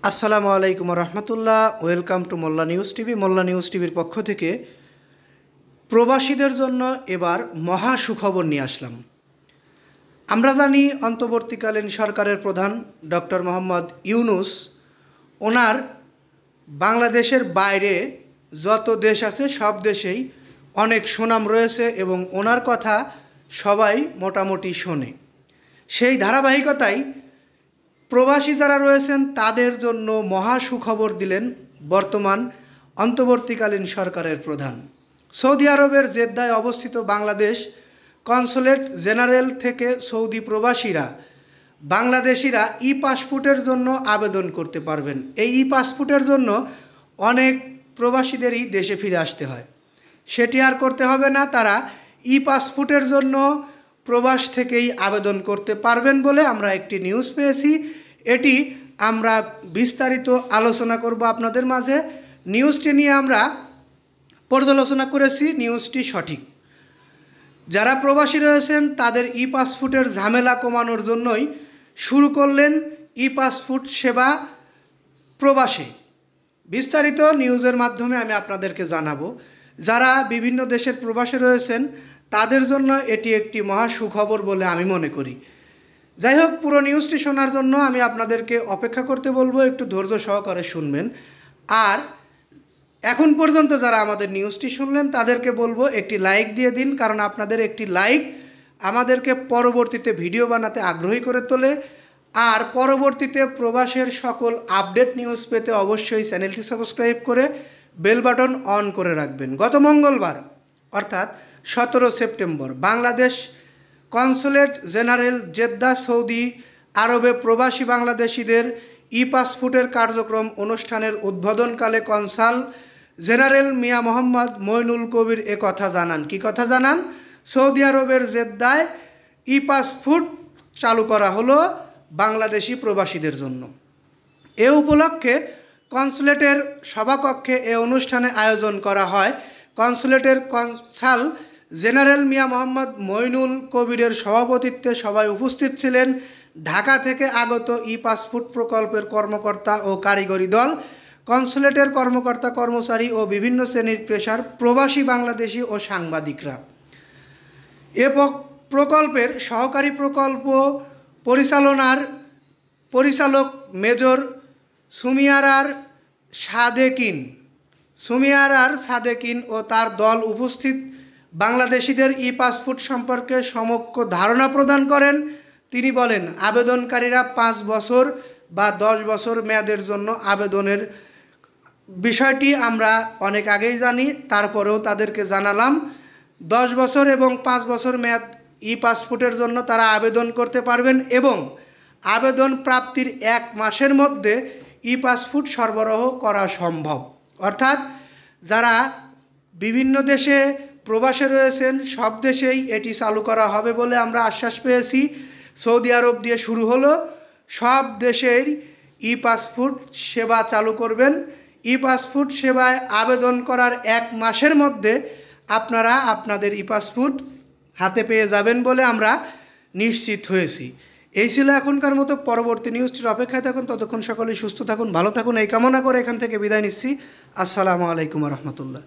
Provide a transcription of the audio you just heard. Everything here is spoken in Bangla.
আসসালামু আলাইকুম রহমতুল্লাহ। Welcome to Molla news TV. Molla news টিভির পক্ষ থেকে প্রবাসীদের জন্য এবার মহা সুখবর নিয়ে আসলাম। আমরা জানি অন্তর্বর্তীকালীন সরকারের প্রধান ডক্টর মোহাম্মদ ইউনূস ওনার বাংলাদেশের বাইরে যত দেশ আছে সব দেশেই অনেক সুনাম রয়েছে এবং ওনার কথা সবাই মোটামুটি শোনে। সেই ধারাবাহিকতায় প্রবাসী যারা রয়েছেন তাদের জন্য মহা সুখবর দিলেন বর্তমান অন্তর্বর্তীকালীন সরকারের প্রধান। সৌদি আরবের জেদ্দায় অবস্থিত বাংলাদেশ কনসুলেট জেনারেল থেকে সৌদি প্রবাসীরা বাংলাদেশিরা ই পাসপোর্টের জন্য আবেদন করতে পারবেন। এই ই পাসপোর্টের জন্য অনেক প্রবাসীদেরই দেশে ফিরে আসতে হয়, সেটি আর করতে হবে না। তারা ই পাসপোর্টের জন্য প্রবাস থেকেই আবেদন করতে পারবেন বলে আমরা একটি নিউজ পেয়েছি। এটি আমরা বিস্তারিত আলোচনা করব আপনাদের মাঝে। নিউজটি নিয়ে আমরা পর্যালোচনা করেছি, নিউজটি সঠিক। যারা প্রবাসী রয়েছেন তাদের ই পাসপোর্টের ঝামেলা কমানোর জন্যই শুরু করলেন ই পাসপোর্ট সেবা প্রবাসে। বিস্তারিত নিউজের মাধ্যমে আমি আপনাদেরকে জানাবো। যারা বিভিন্ন দেশের প্রবাসে রয়েছেন তাদের জন্য এটি একটি মহা সুখবর বলে আমি মনে করি। যাই হোক, পুরো নিউজটি শোনার জন্য আমি আপনাদেরকে অপেক্ষা করতে বলবো, একটু ধৈর্য সহকারে শুনবেন। আর এখন পর্যন্ত যারা আমাদের নিউজটি শুনলেন তাদেরকে বলবো একটি লাইক দিয়ে দিন, কারণ আপনাদের একটি লাইক আমাদেরকে পরবর্তীতে ভিডিও বানাতে আগ্রহী করে তোলে। আর পরবর্তীতে প্রবাসের সকল আপডেট নিউজ পেতে অবশ্যই চ্যানেলটি সাবস্ক্রাইব করে বেল বাটন অন করে রাখবেন। গত মঙ্গলবার অর্থাৎ 17 September Bangladesh consulate general Jeddah Saudi আরবে প্রবাসী বাংলাদেশিদের ই পাসপোর্টের কার্যক্রম অনুষ্ঠানের উদ্বোধনকালে কনসাল জেনারেল মিয়া মোহাম্মদ মইনুল কবির এ কথা জানান। কি কথা জানান? সৌদি আরবের জেদ্দায় ই পাসপোর্ট চালু করা হলো বাংলাদেশি প্রবাসীদের জন্য। এ উপলক্ষে কনসুলেটের সভাকক্ষে এ অনুষ্ঠানে আয়োজন করা হয়। কনসুলেটের কনসাল জেনারেল মিয়া মোহাম্মদ মইনুল কবিরের সভাপতিত্বে সভায় উপস্থিত ছিলেন ঢাকা থেকে আগত ই পাসপোর্ট প্রকল্পের কর্মকর্তা ও কারিগরি দল, কনসুলেটের কর্মকর্তা কর্মচারী ও বিভিন্ন শ্রেণীর পেশার প্রবাসী বাংলাদেশি ও সাংবাদিকরা। এ প্রকল্পের সহকারী প্রকল্প পরিচালক মেজর সুমিয়ারার সাদেকিন ও তার দল উপস্থিত বাংলাদেশিদের ই পাসপোর্ট সম্পর্কে সম্যক ধারণা প্রদান করেন। তিনি বলেন, আবেদনকারীরা 5 বছর বা 10 বছর মেয়াদের জন্য আবেদনের বিষয়টি আমরা অনেক আগেই জানি, তারপরেও তাদেরকে জানালাম। 10 বছর এবং 5 বছর মেয়াদ ই পাসপোর্টের জন্য তারা আবেদন করতে পারবেন এবং আবেদন প্রাপ্তির 1 মাসের মধ্যে ই পাসপোর্ট সরবরাহ করা সম্ভব। অর্থাৎ যারা বিভিন্ন দেশে প্রবাসে রয়েছেন সব দেশেই এটি চালু করা হবে বলে আমরা আশ্বাস পেয়েছি। সৌদি আরব দিয়ে শুরু হলো, সব দেশেই ই পাসপোর্ট সেবা চালু করবেন। ই পাসপোর্ট সেবায় আবেদন করার 1 মাসের মধ্যে আপনারা আপনাদের ই পাসপোর্ট হাতে পেয়ে যাবেন বলে আমরা নিশ্চিত হয়েছি। এই ছিল এখনকার মতো। পরবর্তী নিউজটির অপেক্ষায় থাকুন। ততক্ষণ সকলেই সুস্থ থাকুন, ভালো থাকুন এই কামনা করে এখান থেকে বিদায় নিচ্ছি। আসসালামু আলাইকুম রহমতুল্লাহ।